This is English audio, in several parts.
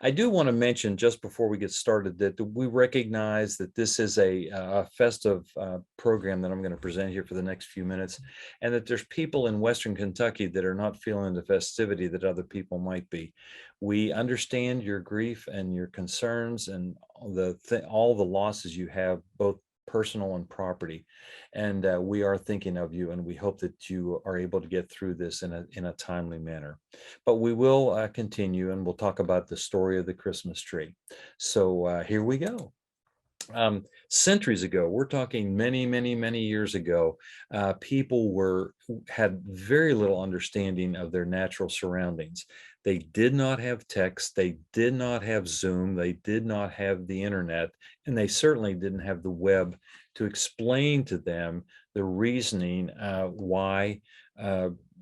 I do want to mention just before we get started that we recognize that this is a festive program that I'm going to present here for the next few minutes, and that there's people in Western Kentucky that are not feeling the festivity that other people might be. We understand your grief and your concerns and all the losses you have, both personal and property, and we are thinking of you, and we hope that you are able to get through this in a timely manner. But we will continue, and we'll talk about the story of the Christmas tree. So here we go. Centuries ago, we're talking many, many, many years ago, people had very little understanding of their natural surroundings. They did not have text, they did not have Zoom, they did not have the internet, and they certainly didn't have the web to explain to them the reasoning why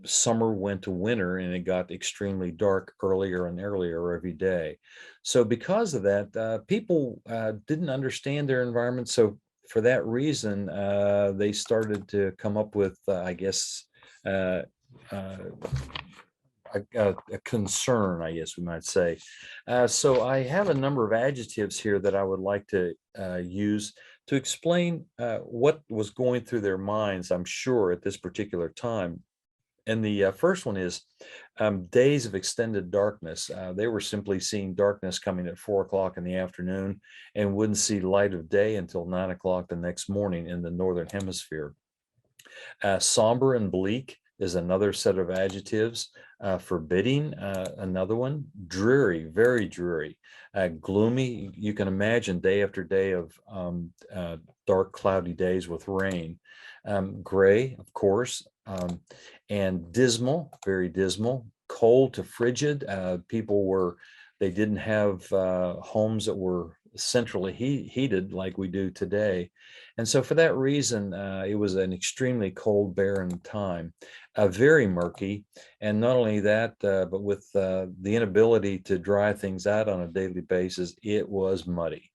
summer went to winter and it got extremely dark earlier and earlier every day. So because of that, people didn't understand their environment. So for that reason, they started to come up with, I guess, uh, uh, a concern, I guess we might say. So I have a number of adjectives here that I would like to use to explain what was going through their minds, I'm sure, at this particular time. And the first one is days of extended darkness. They were simply seeing darkness coming at 4 o'clock in the afternoon and wouldn't see light of day until 9 o'clock the next morning in the northern hemisphere. Somber and bleak is another set of adjectives. Forbidding, another one. Dreary, very dreary. Gloomy, you can imagine day after day of dark, cloudy days with rain. Gray, of course, and dismal, very dismal. Cold to frigid. They didn't have homes that were centrally heated like we do today. And so for that reason, it was an extremely cold, barren time, very murky. And not only that, but with the inability to dry things out on a daily basis, it was muddy.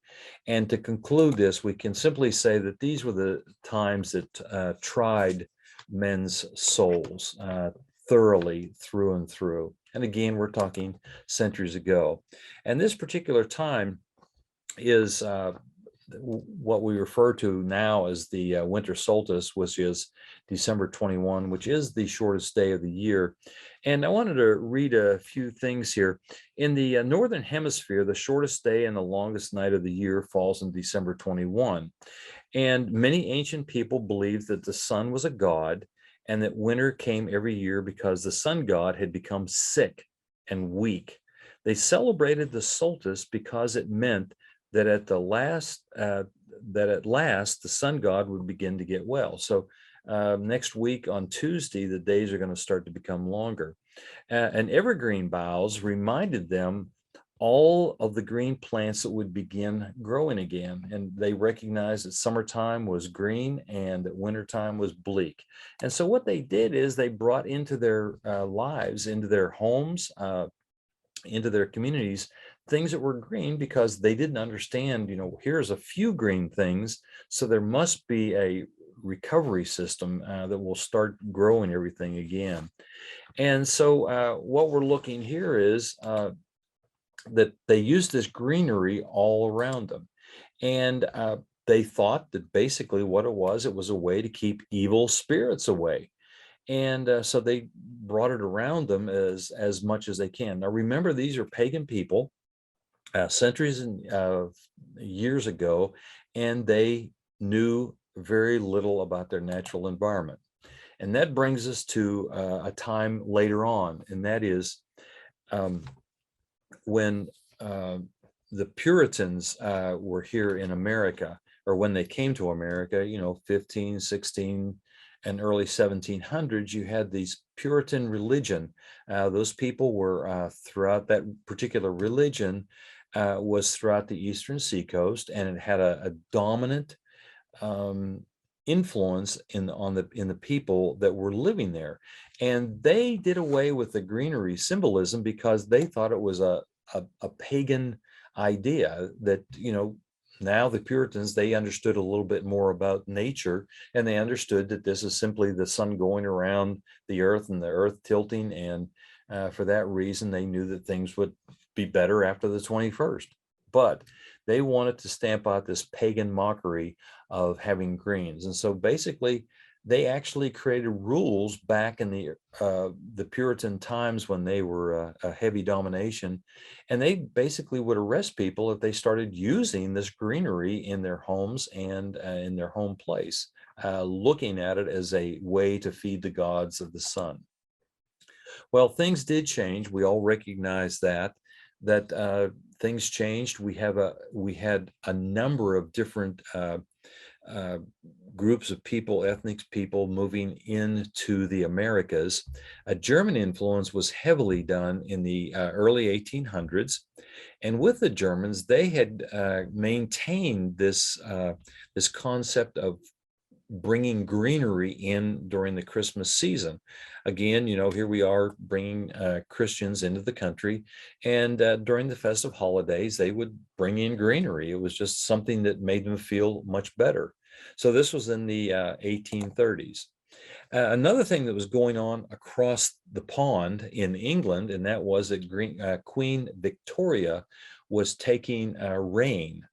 And to conclude this, we can simply say that these were the times that tried men's souls thoroughly through and through. And again, we're talking centuries ago. And this particular time is what we refer to now as the winter solstice, which is December 21, which is the shortest day of the year. And I wanted to read a few things here. In the northern hemisphere, the shortest day and the longest night of the year falls on December 21. And many ancient people believed that the sun was a god and that winter came every year because the sun god had become sick and weak. They celebrated the solstice because it meant that at last the sun god would begin to get well. So next week on Tuesday, the days are going to start to become longer. And evergreen boughs reminded them all of the green plants that would begin growing again. And they recognized that summertime was green and that wintertime was bleak. And so what they did is they brought into their lives, into their homes, into their communities, things that were green because they didn't understand, here's a few green things. So there must be a recovery system that will start growing everything again. And so what we're looking here is that they used this greenery all around them. And they thought that basically what it was a way to keep evil spirits away. And so they brought it around them as much as they can. Now, remember, these are pagan people centuries and years ago, and they knew very little about their natural environment. And that brings us to a time later on, and that is when the Puritans were here in America, or when they came to America, 15, 16, and early 1700s, you had these Puritan religion. Those people were throughout that particular religion was throughout the eastern seacoast, and it had a dominant influence in the people that were living there. And they did away with the greenery symbolism because they thought it was a pagan idea that, now the Puritans, they understood a little bit more about nature, and they understood that this is simply the sun going around the earth and the earth tilting. And for that reason, they knew that things would be better after the 21st. But they wanted to stamp out this pagan mockery of having greens. And so basically, they actually created rules back in the Puritan times when they were a heavy domination, and they basically would arrest people if they started using this greenery in their homes and in their home place, looking at it as a way to feed the gods of the sun. Well, things did change. We all recognize that things changed. We had a number of different uh, groups of people, ethnic people moving into the Americas. A German influence was heavily done in the early 1800s. And with the Germans, they had maintained this concept of bringing greenery in during the Christmas season. Again, here we are bringing Christians into the country, and during the festive holidays, they would bring in greenery. It was just something that made them feel much better. So this was in the 1830s. Another thing that was going on across the pond in England, and that was that Queen Victoria was taking reign.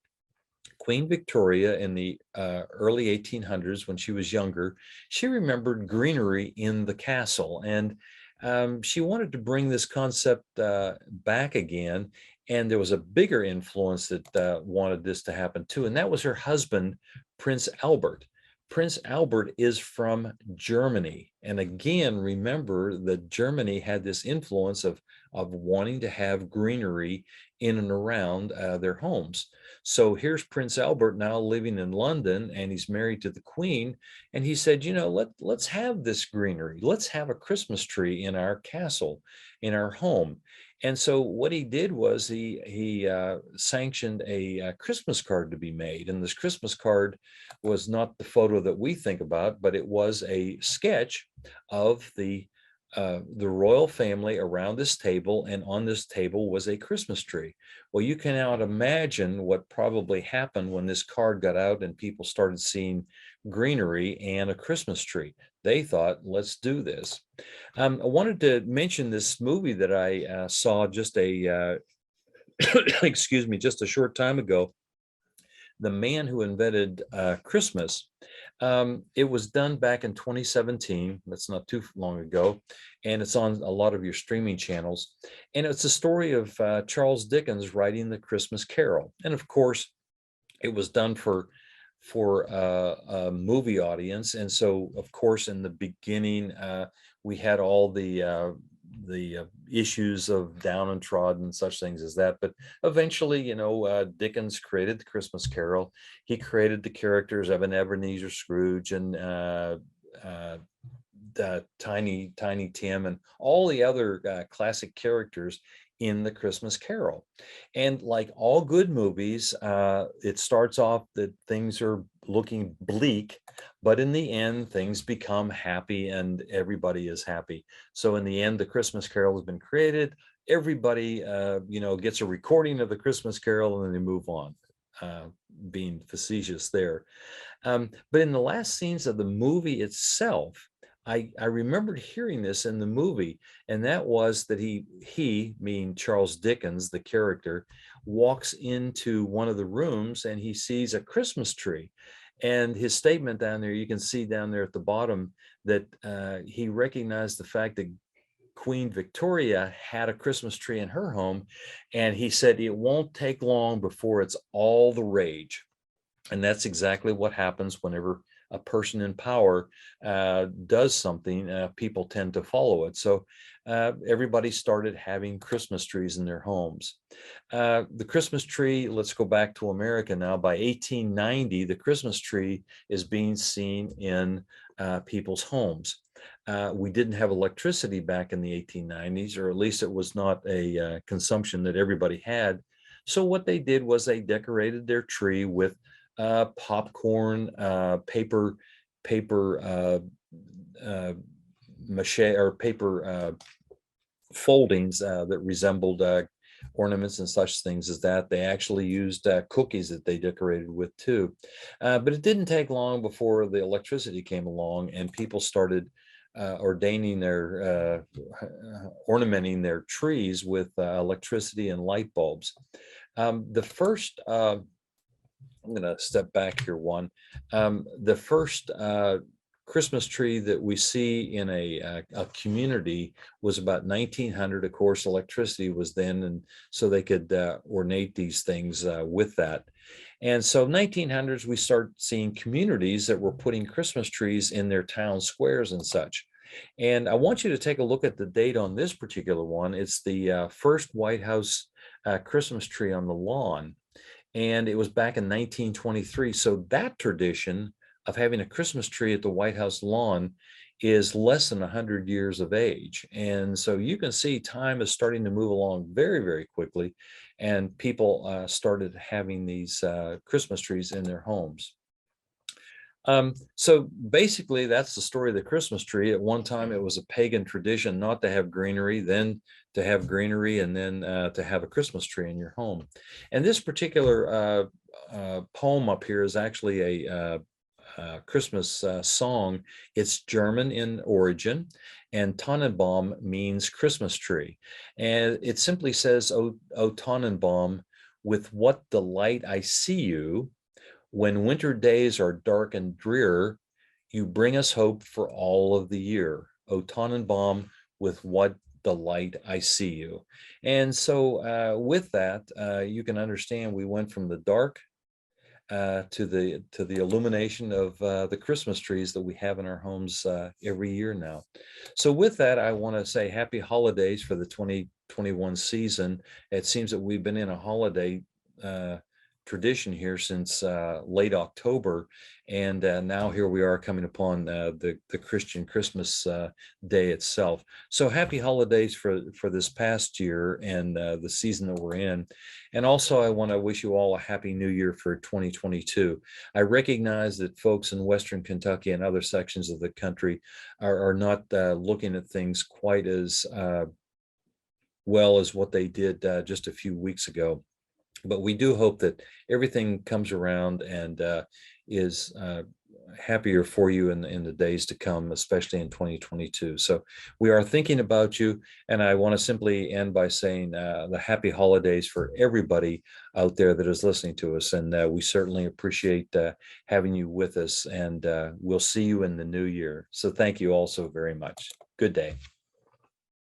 Queen Victoria in the early 1800s, when she was younger, she remembered greenery in the castle, and she wanted to bring this concept back again. And there was a bigger influence that wanted this to happen too, and that was her husband, Prince Albert. Prince Albert is from Germany. And again, remember that Germany had this influence of wanting to have greenery in and around their homes. So here's Prince Albert now living in London, and he's married to the Queen. And he said, let's have this greenery. Let's have a Christmas tree in our castle, in our home. And so what he did was he sanctioned a Christmas card to be made. And this Christmas card was not the photo that we think about, but it was a sketch of the royal family around this table, and on this table was a Christmas tree. Well, you cannot imagine what probably happened when this card got out and people started seeing greenery and a Christmas tree. They thought, let's do this. I wanted to mention this movie that I saw just excuse me, just a short time ago, The Man Who Invented Christmas. It was done back in 2017. That's not too long ago. And it's on a lot of your streaming channels. And it's a story of Charles Dickens writing the Christmas Carol. And of course, it was done for a movie audience. And so, of course, in the beginning, we had all the issues of down and trodden and such things as that. But eventually, Dickens created the Christmas Carol. He created the characters of an Ebenezer Scrooge and Tiny Tim and all the other classic characters in the Christmas Carol. And like all good movies, it starts off that things are looking bleak, but in the end, things become happy and everybody is happy. So in the end, the Christmas Carol has been created. Everybody, gets a recording of the Christmas Carol and then they move on, being facetious there. But in the last scenes of the movie itself, I remembered hearing this in the movie, and that was that he, meaning Charles Dickens, the character, walks into one of the rooms and he sees a Christmas tree. And his statement down there, you can see down there at the bottom, that he recognized the fact that Queen Victoria had a Christmas tree in her home. And he said, it won't take long before it's all the rage. And that's exactly what happens whenever a person in power does something, people tend to follow it. So everybody started having Christmas trees in their homes. The Christmas tree, let's go back to America now. By 1890, the Christmas tree is being seen in people's homes. We didn't have electricity back in the 1890s, or at least it was not a consumption that everybody had. So what they did was they decorated their tree with popcorn, paper mache or paper foldings that resembled ornaments and such things as that. They actually used cookies that they decorated with too. But it didn't take long before the electricity came along and people started ordaining their ornamenting their trees with electricity and light bulbs. The first I'm going to step back here one. The first Christmas tree that we see in a community was about 1900. Of course, electricity was then, and so they could ornate these things with that. And so 1900s, we start seeing communities that were putting Christmas trees in their town squares and such. And I want you to take a look at the date on this particular one. It's the first White House Christmas tree on the lawn, and it was back in 1923. So that tradition of having a Christmas tree at the White House lawn is less than 100 years of age. And so you can see time is starting to move along very, very quickly, and people started having these Christmas trees in their homes. So basically, that's the story of the Christmas tree. At one time, it was a pagan tradition not to have greenery, then to have greenery, and then to have a Christmas tree in your home. And this particular poem up here is actually a Christmas song. It's German in origin, and Tannenbaum means Christmas tree. And it simply says, O Tannenbaum, with what delight I see you. When winter days are dark and drear, you bring us hope for all of the year. O Tannenbaum, with what delight I see you. And so with that, you can understand we went from the dark to the illumination of the Christmas trees that we have in our homes every year now. So with that, I want to say happy holidays for the 2021 season. It seems that we've been in a holiday tradition here since late October, and now here we are coming upon the Christian Christmas day itself. So happy holidays for this past year and the season that we're in. And also I want to wish you all a happy new year for 2022. I recognize that folks in Western Kentucky and other sections of the country are not looking at things quite as well as what they did just a few weeks ago. But we do hope that everything comes around and is happier for you in the days to come, especially in 2022. So we are thinking about you, and I want to simply end by saying the happy holidays for everybody out there that is listening to us, and we certainly appreciate having you with us, and we'll see you in the new year. So thank you all so very much. Good day.